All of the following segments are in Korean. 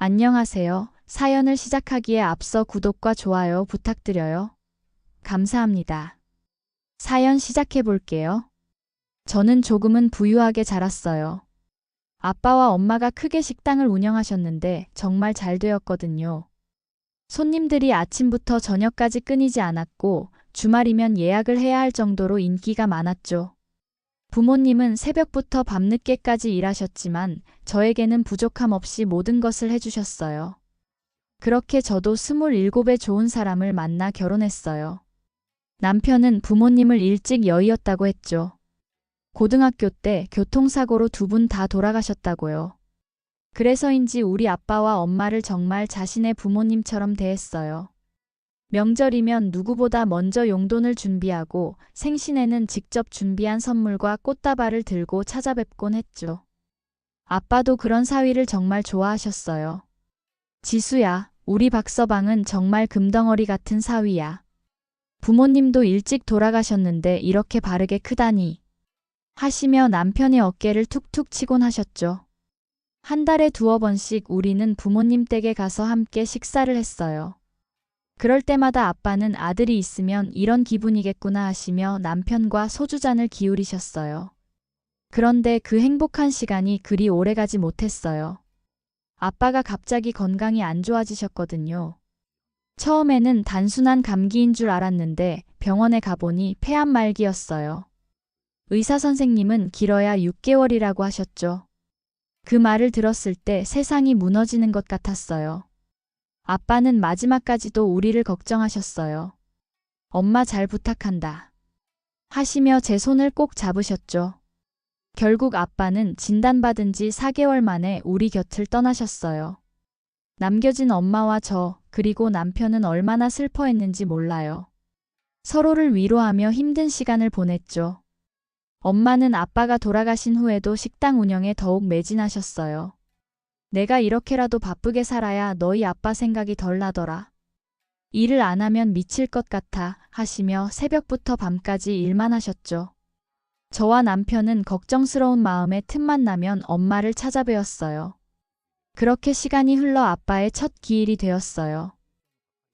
안녕하세요. 사연을 시작하기에 앞서 구독과 좋아요 부탁드려요. 감사합니다. 사연 시작해 볼게요. 저는 조금은 부유하게 자랐어요. 아빠와 엄마가 크게 식당을 운영하셨는데 정말 잘 되었거든요. 손님들이 아침부터 저녁까지 끊이지 않았고 주말이면 예약을 해야 할 정도로 인기가 많았죠. 부모님은 새벽부터 밤늦게까지 일하셨지만 저에게는 부족함 없이 모든 것을 해주셨어요. 그렇게 저도 27에 좋은 사람을 만나 결혼했어요. 남편은 부모님을 일찍 여의었다고 했죠. 고등학교 때 교통사고로 두 분 다 돌아가셨다고요. 그래서인지 우리 아빠와 엄마를 정말 자신의 부모님처럼 대했어요. 명절이면 누구보다 먼저 용돈을 준비하고 생신에는 직접 준비한 선물과 꽃다발을 들고 찾아뵙곤 했죠. 아빠도 그런 사위를 정말 좋아하셨어요. 지수야, 우리 박서방은 정말 금덩어리 같은 사위야. 부모님도 일찍 돌아가셨는데 이렇게 바르게 크다니. 하시며 남편의 어깨를 툭툭 치곤 하셨죠. 한 달에 두어 번씩 우리는 부모님 댁에 가서 함께 식사를 했어요. 그럴 때마다 아빠는 아들이 있으면 이런 기분이겠구나 하시며 남편과 소주잔을 기울이셨어요. 그런데 그 행복한 시간이 그리 오래가지 못했어요. 아빠가 갑자기 건강이 안 좋아지셨거든요. 처음에는 단순한 감기인 줄 알았는데 병원에 가보니 폐암 말기였어요. 의사 선생님은 길어야 6개월이라고 하셨죠. 그 말을 들었을 때 세상이 무너지는 것 같았어요. 아빠는 마지막까지도 우리를 걱정하셨어요. 엄마 잘 부탁한다. 하시며 제 손을 꼭 잡으셨죠. 결국 아빠는 진단받은 지 4개월 만에 우리 곁을 떠나셨어요. 남겨진 엄마와 저, 그리고 남편은 얼마나 슬퍼했는지 몰라요. 서로를 위로하며 힘든 시간을 보냈죠. 엄마는 아빠가 돌아가신 후에도 식당 운영에 더욱 매진하셨어요. 내가 이렇게라도 바쁘게 살아야 너희 아빠 생각이 덜 나더라. 일을 안 하면 미칠 것 같아 하시며 새벽부터 밤까지 일만 하셨죠. 저와 남편은 걱정스러운 마음에 틈만 나면 엄마를 찾아뵈었어요. 그렇게 시간이 흘러 아빠의 첫 기일이 되었어요.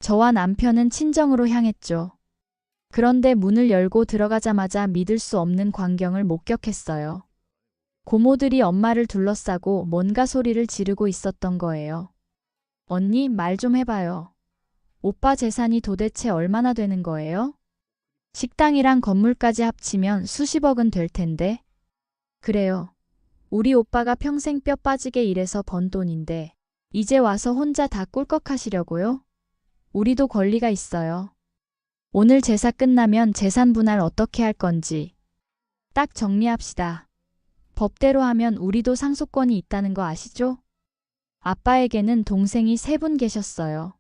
저와 남편은 친정으로 향했죠. 그런데 문을 열고 들어가자마자 믿을 수 없는 광경을 목격했어요. 고모들이 엄마를 둘러싸고 뭔가 소리를 지르고 있었던 거예요. 언니, 말 좀 해봐요. 오빠 재산이 도대체 얼마나 되는 거예요? 식당이랑 건물까지 합치면 수십억은 될 텐데. 그래요. 우리 오빠가 평생 뼈 빠지게 일해서 번 돈인데 이제 와서 혼자 다 꿀꺽하시려고요? 우리도 권리가 있어요. 오늘 제사 끝나면 재산 분할 어떻게 할 건지 딱 정리합시다. 법대로 하면 우리도 상속권이 있다는 거 아시죠? 아빠에게는 동생이 3분 계셨어요.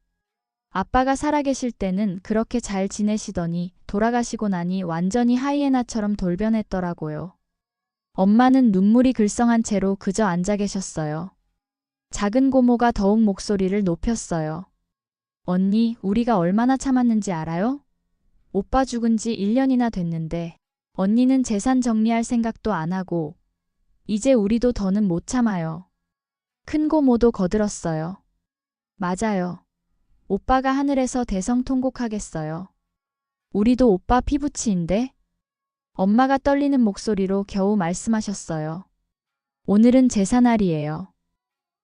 아빠가 살아계실 때는 그렇게 잘 지내시더니 돌아가시고 나니 완전히 하이에나처럼 돌변했더라고요. 엄마는 눈물이 글썽한 채로 그저 앉아 계셨어요. 작은 고모가 더욱 목소리를 높였어요. 언니, 우리가 얼마나 참았는지 알아요? 오빠 죽은 지 1년이나 됐는데 언니는 재산 정리할 생각도 안 하고 이제 우리도 더는 못 참아요. 큰 고모도 거들었어요. 맞아요. 오빠가 하늘에서 대성통곡하겠어요. 우리도 오빠 피부치인데? 엄마가 떨리는 목소리로 겨우 말씀하셨어요. 오늘은 제사날이에요.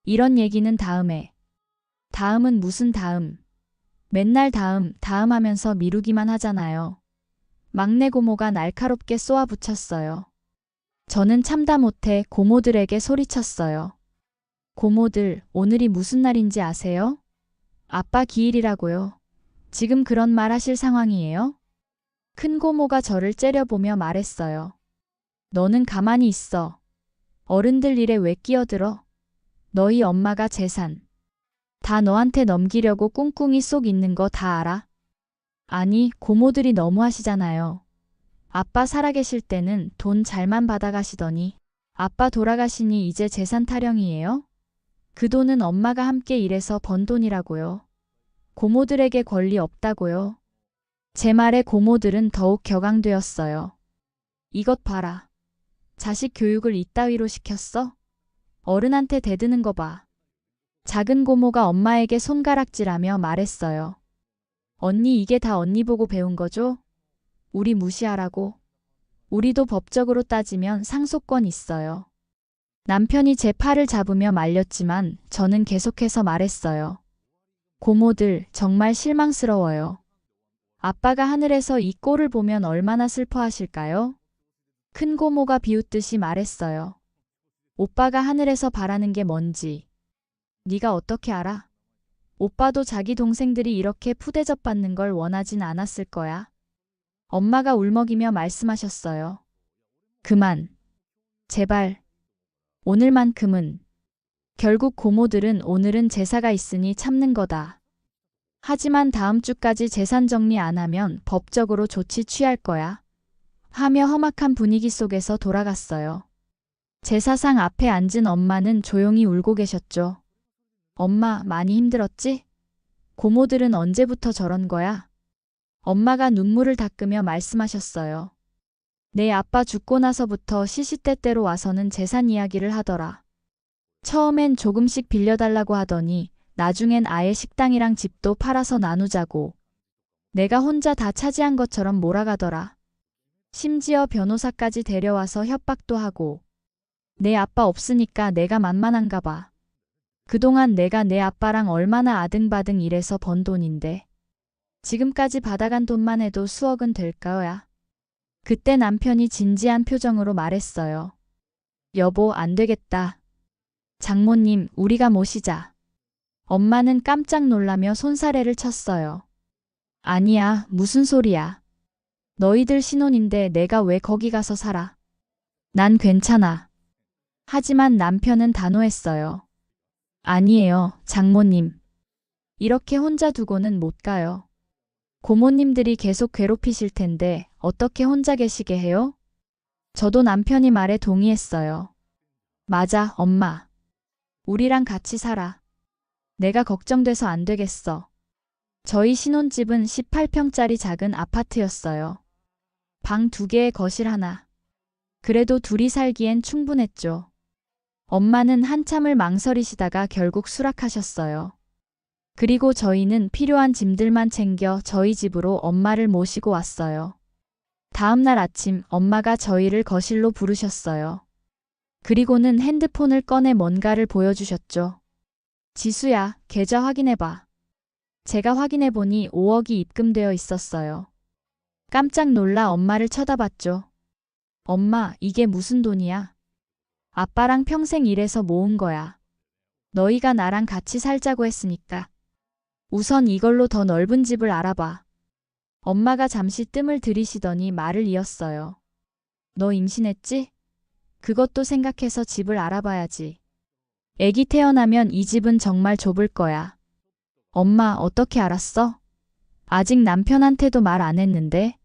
이런 얘기는 다음에. 다음은 무슨 다음? 맨날 다음 하면서 미루기만 하잖아요. 막내 고모가 날카롭게 쏘아붙였어요. 저는 참다 못해 고모들에게 소리쳤어요. 고모들, 오늘이 무슨 날인지 아세요? 아빠 기일이라고요. 지금 그런 말 하실 상황이에요? 큰 고모가 저를 째려보며 말했어요. 너는 가만히 있어. 어른들 일에 왜 끼어들어? 너희 엄마가 재산 다 너한테 넘기려고 꿍꿍이 쏙 있는 거 다 알아? 아니, 고모들이 너무하시잖아요. 아빠 살아계실 때는 돈 잘만 받아가시더니 아빠 돌아가시니 이제 재산 타령이에요? 그 돈은 엄마가 함께 일해서 번 돈이라고요. 고모들에게 권리 없다고요. 제 말에 고모들은 더욱 격앙되었어요. 이것 봐라. 자식 교육을 이따위로 시켰어? 어른한테 대드는 거 봐. 작은 고모가 엄마에게 손가락질하며 말했어요. 언니 이게 다 언니 보고 배운 거죠? 우리 무시하라고. 우리도 법적으로 따지면 상속권 있어요. 남편이 제 팔을 잡으며 말렸지만 저는 계속해서 말했어요. 고모들 정말 실망스러워요. 아빠가 하늘에서 이 꼴을 보면 얼마나 슬퍼하실까요? 큰 고모가 비웃듯이 말했어요. 오빠가 하늘에서 바라는 게 뭔지 네가 어떻게 알아? 오빠도 자기 동생들이 이렇게 푸대접 받는 걸 원하진 않았을 거야. 엄마가 울먹이며 말씀하셨어요. 그만. 제발. 오늘만큼은. 결국 고모들은 오늘은 제사가 있으니 참는 거다. 하지만 다음 주까지 재산 정리 안 하면 법적으로 조치 취할 거야. 하며 험악한 분위기 속에서 돌아갔어요. 제사상 앞에 앉은 엄마는 조용히 울고 계셨죠. 엄마 많이 힘들었지? 고모들은 언제부터 저런 거야? 엄마가 눈물을 닦으며 말씀하셨어요. 내 아빠 죽고 나서부터 시시때때로 와서는 재산 이야기를 하더라. 처음엔 조금씩 빌려달라고 하더니 나중엔 아예 식당이랑 집도 팔아서 나누자고. 내가 혼자 다 차지한 것처럼 몰아가더라. 심지어 변호사까지 데려와서 협박도 하고. 내 아빠 없으니까 내가 만만한가 봐. 그동안 내가 내 아빠랑 얼마나 아등바등 일해서 번 돈인데. 지금까지 받아간 돈만 해도 수억은 될 거야. 그때 남편이 진지한 표정으로 말했어요. 여보, 안 되겠다. 장모님, 우리가 모시자. 엄마는 깜짝 놀라며 손사래를 쳤어요. 아니야, 무슨 소리야. 너희들 신혼인데 내가 왜 거기 가서 살아? 난 괜찮아. 하지만 남편은 단호했어요. 아니에요, 장모님. 이렇게 혼자 두고는 못 가요. 고모님들이 계속 괴롭히실 텐데 어떻게 혼자 계시게 해요? 저도 남편이 말에 동의했어요. 맞아, 엄마. 우리랑 같이 살아. 내가 걱정돼서 안 되겠어. 저희 신혼집은 18평짜리 작은 아파트였어요. 방 2개에 거실 하나. 그래도 둘이 살기엔 충분했죠. 엄마는 한참을 망설이시다가 결국 수락하셨어요. 그리고 저희는 필요한 짐들만 챙겨 저희 집으로 엄마를 모시고 왔어요. 다음 날 아침 엄마가 저희를 거실로 부르셨어요. 그리고는 핸드폰을 꺼내 뭔가를 보여주셨죠. 지수야, 계좌 확인해봐. 제가 확인해보니 5억이 입금되어 있었어요. 깜짝 놀라 엄마를 쳐다봤죠. 엄마, 이게 무슨 돈이야? 아빠랑 평생 일해서 모은 거야. 너희가 나랑 같이 살자고 했으니까. 우선 이걸로 더 넓은 집을 알아봐. 엄마가 잠시 뜸을 들이시더니 말을 이었어요. 너 임신했지? 그것도 생각해서 집을 알아봐야지. 애기 태어나면 이 집은 정말 좁을 거야. 엄마, 어떻게 알았어? 아직 남편한테도 말 안 했는데.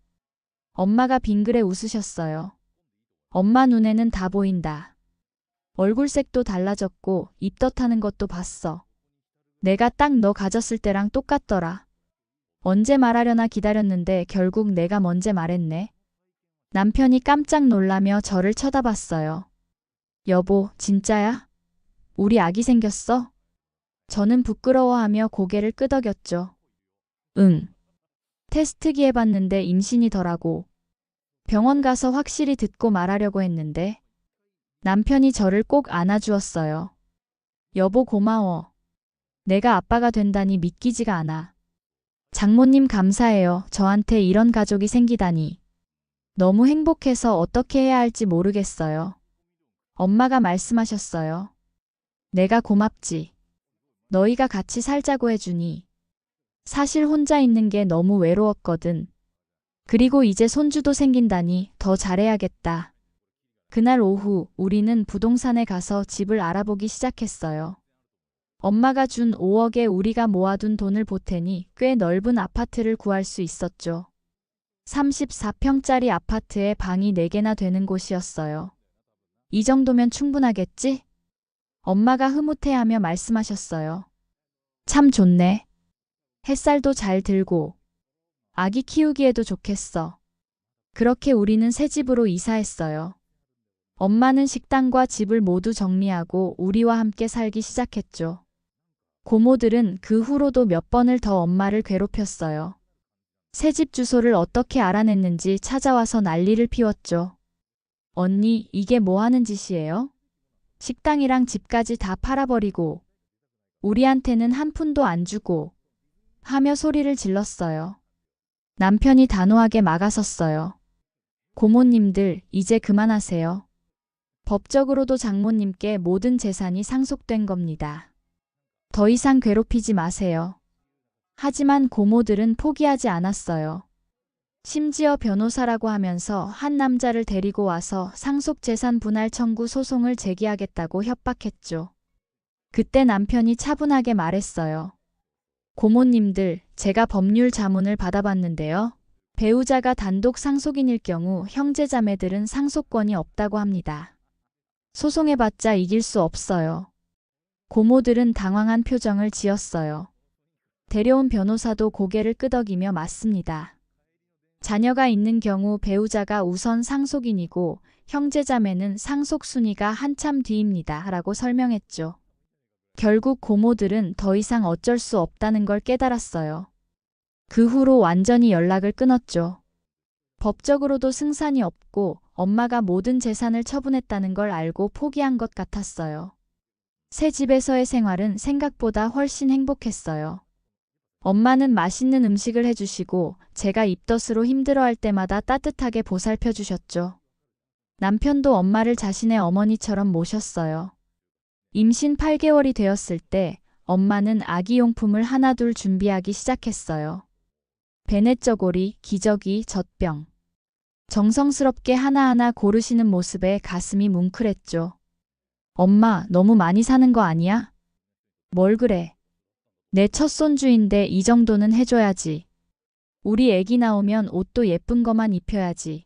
엄마가 빙그레 웃으셨어요. 엄마 눈에는 다 보인다. 얼굴색도 달라졌고 입덧하는 것도 봤어. 내가 딱 너 가졌을 때랑 똑같더라. 언제 말하려나 기다렸는데 결국 내가 먼저 말했네. 남편이 깜짝 놀라며 저를 쳐다봤어요. 여보, 진짜야? 우리 아기 생겼어? 저는 부끄러워하며 고개를 끄덕였죠. 응. 테스트기 해봤는데 임신이더라고. 병원 가서 확실히 듣고 말하려고 했는데. 남편이 저를 꼭 안아주었어요. 여보, 고마워. 내가 아빠가 된다니 믿기지가 않아. 장모님 감사해요. 저한테 이런 가족이 생기다니. 너무 행복해서 어떻게 해야 할지 모르겠어요. 엄마가 말씀하셨어요. 내가 고맙지. 너희가 같이 살자고 해주니. 사실 혼자 있는 게 너무 외로웠거든. 그리고 이제 손주도 생긴다니 더 잘해야겠다. 그날 오후 우리는 부동산에 가서 집을 알아보기 시작했어요. 엄마가 준 5억에 우리가 모아둔 돈을 보태니 꽤 넓은 아파트를 구할 수 있었죠. 34평짜리 아파트에 방이 4개나 되는 곳이었어요. 이 정도면 충분하겠지? 엄마가 흐뭇해하며 말씀하셨어요. 참 좋네. 햇살도 잘 들고 아기 키우기에도 좋겠어. 그렇게 우리는 새 집으로 이사했어요. 엄마는 식당과 집을 모두 정리하고 우리와 함께 살기 시작했죠. 고모들은 그 후로도 몇 번을 더 엄마를 괴롭혔어요. 새집 주소를 어떻게 알아냈는지 찾아와서 난리를 피웠죠. 언니, 이게 뭐 하는 짓이에요? 식당이랑 집까지 다 팔아버리고 우리한테는 한 푼도 안 주고 하며 소리를 질렀어요. 남편이 단호하게 막아섰어요. 고모님들, 이제 그만하세요. 법적으로도 장모님께 모든 재산이 상속된 겁니다. 더 이상 괴롭히지 마세요. 하지만 고모들은 포기하지 않았어요. 심지어 변호사라고 하면서 한 남자를 데리고 와서 상속재산 분할 청구 소송을 제기하겠다고 협박했죠. 그때 남편이 차분하게 말했어요. 고모님들, 제가 법률 자문을 받아봤는데요. 배우자가 단독 상속인일 경우 형제자매들은 상속권이 없다고 합니다. 소송해봤자 이길 수 없어요. 고모들은 당황한 표정을 지었어요. 데려온 변호사도 고개를 끄덕이며 맞습니다. 자녀가 있는 경우 배우자가 우선 상속인이고 형제자매는 상속 순위가 한참 뒤입니다. 라고 설명했죠. 결국 고모들은 더 이상 어쩔 수 없다는 걸 깨달았어요. 그 후로 완전히 연락을 끊었죠. 법적으로도 승산이 없고 엄마가 모든 재산을 처분했다는 걸 알고 포기한 것 같았어요. 새 집에서의 생활은 생각보다 훨씬 행복했어요. 엄마는 맛있는 음식을 해주시고 제가 입덧으로 힘들어할 때마다 따뜻하게 보살펴 주셨죠. 남편도 엄마를 자신의 어머니처럼 모셨어요. 임신 8개월이 되었을 때 엄마는 아기 용품을 하나둘 준비하기 시작했어요. 배냇저고리, 기저귀, 젖병. 정성스럽게 하나하나 고르시는 모습에 가슴이 뭉클했죠. 엄마, 너무 많이 사는 거 아니야? 뭘 그래? 내 첫 손주인데 이 정도는 해줘야지. 우리 애기 나오면 옷도 예쁜 거만 입혀야지.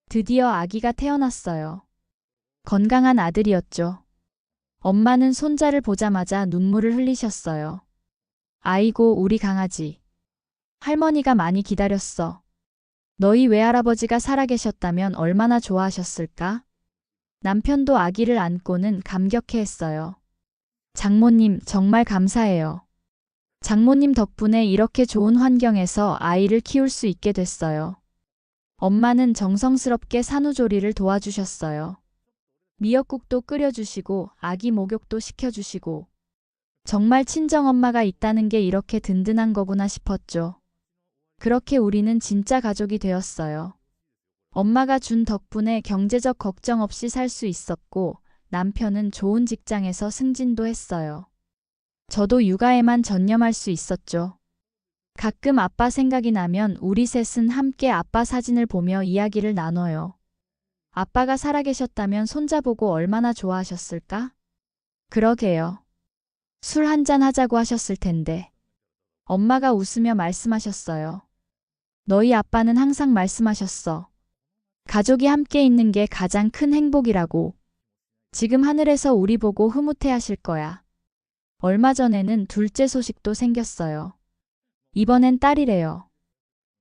드디어 아기가 태어났어요. 건강한 아들이었죠. 엄마는 손자를 보자마자 눈물을 흘리셨어요. 아이고, 우리 강아지. 할머니가 많이 기다렸어. 너희 외할아버지가 살아계셨다면 얼마나 좋아하셨을까? 남편도 아기를 안고는 감격해했어요. 장모님, 정말 감사해요. 장모님 덕분에 이렇게 좋은 환경에서 아이를 키울 수 있게 됐어요. 엄마는 정성스럽게 산후조리를 도와주셨어요. 미역국도 끓여주시고 아기 목욕도 시켜주시고 정말 친정엄마가 있다는 게 이렇게 든든한 거구나 싶었죠. 그렇게 우리는 진짜 가족이 되었어요. 엄마가 준 덕분에 경제적 걱정 없이 살 수 있었고 남편은 좋은 직장에서 승진도 했어요. 저도 육아에만 전념할 수 있었죠. 가끔 아빠 생각이 나면 우리 셋은 함께 아빠 사진을 보며 이야기를 나눠요. 아빠가 살아계셨다면 손자보고 얼마나 좋아하셨을까? 그러게요. 술 한잔 하자고 하셨을 텐데. 엄마가 웃으며 말씀하셨어요. 너희 아빠는 항상 말씀하셨어. 가족이 함께 있는 게 가장 큰 행복이라고. 지금 하늘에서 우리 보고 흐뭇해 하실 거야. 얼마 전에는 둘째 소식도 생겼어요. 이번엔 딸이래요.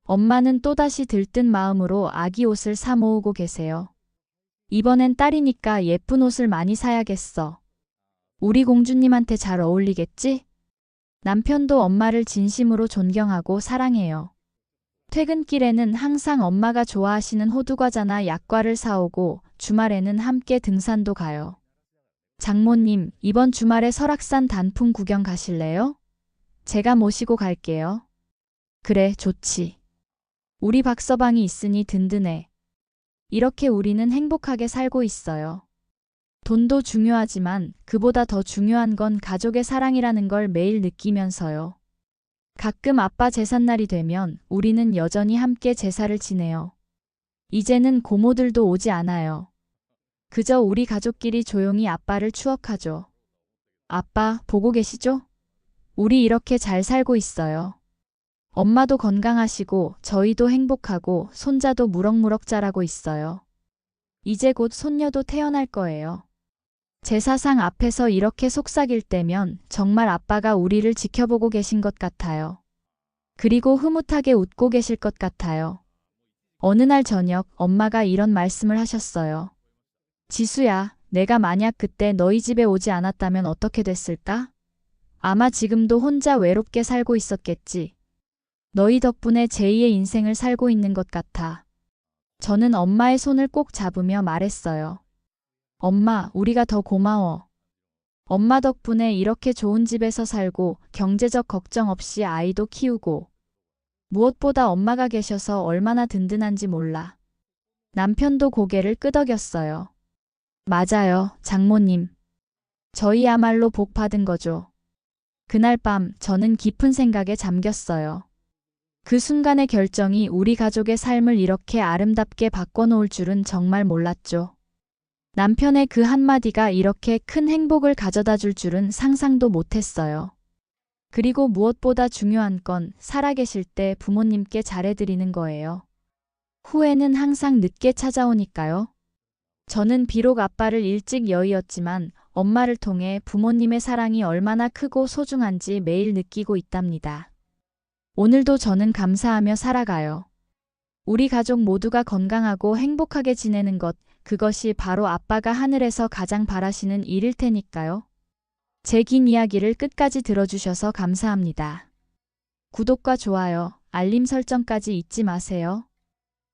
엄마는 또다시 들뜬 마음으로 아기 옷을 사 모으고 계세요. 이번엔 딸이니까 예쁜 옷을 많이 사야겠어. 우리 공주님한테 잘 어울리겠지? 남편도 엄마를 진심으로 존경하고 사랑해요. 퇴근길에는 항상 엄마가 좋아하시는 호두과자나 약과를 사오고 주말에는 함께 등산도 가요. 장모님, 이번 주말에 설악산 단풍 구경 가실래요? 제가 모시고 갈게요. 그래, 좋지. 우리 박서방이 있으니 든든해. 이렇게 우리는 행복하게 살고 있어요. 돈도 중요하지만 그보다 더 중요한 건 가족의 사랑이라는 걸 매일 느끼면서요. 가끔 아빠 제삿날이 되면 우리는 여전히 함께 제사를 지내요. 이제는 고모들도 오지 않아요. 그저 우리 가족끼리 조용히 아빠를 추억하죠. 아빠, 보고 계시죠? 우리 이렇게 잘 살고 있어요. 엄마도 건강하시고 저희도 행복하고 손자도 무럭무럭 자라고 있어요. 이제 곧 손녀도 태어날 거예요. 제사상 앞에서 이렇게 속삭일 때면 정말 아빠가 우리를 지켜보고 계신 것 같아요. 그리고 흐뭇하게 웃고 계실 것 같아요. 어느 날 저녁 엄마가 이런 말씀을 하셨어요. 지수야, 내가 만약 그때 너희 집에 오지 않았다면 어떻게 됐을까? 아마 지금도 혼자 외롭게 살고 있었겠지. 너희 덕분에 제2의 인생을 살고 있는 것 같아. 저는 엄마의 손을 꼭 잡으며 말했어요. 엄마, 우리가 더 고마워. 엄마 덕분에 이렇게 좋은 집에서 살고 경제적 걱정 없이 아이도 키우고 무엇보다 엄마가 계셔서 얼마나 든든한지 몰라. 남편도 고개를 끄덕였어요. 맞아요, 장모님. 저희야말로 복 받은 거죠. 그날 밤 저는 깊은 생각에 잠겼어요. 그 순간의 결정이 우리 가족의 삶을 이렇게 아름답게 바꿔놓을 줄은 정말 몰랐죠. 남편의 그 한마디가 이렇게 큰 행복을 가져다 줄 줄은 상상도 못했어요. 그리고 무엇보다 중요한 건 살아계실 때 부모님께 잘해드리는 거예요. 후회는 항상 늦게 찾아오니까요. 저는 비록 아빠를 일찍 여의었지만 엄마를 통해 부모님의 사랑이 얼마나 크고 소중한지 매일 느끼고 있답니다. 오늘도 저는 감사하며 살아가요. 우리 가족 모두가 건강하고 행복하게 지내는 것, 그것이 바로 아빠가 하늘에서 가장 바라시는 일일 테니까요. 제 긴 이야기를 끝까지 들어주셔서 감사합니다. 구독과 좋아요, 알림 설정까지 잊지 마세요.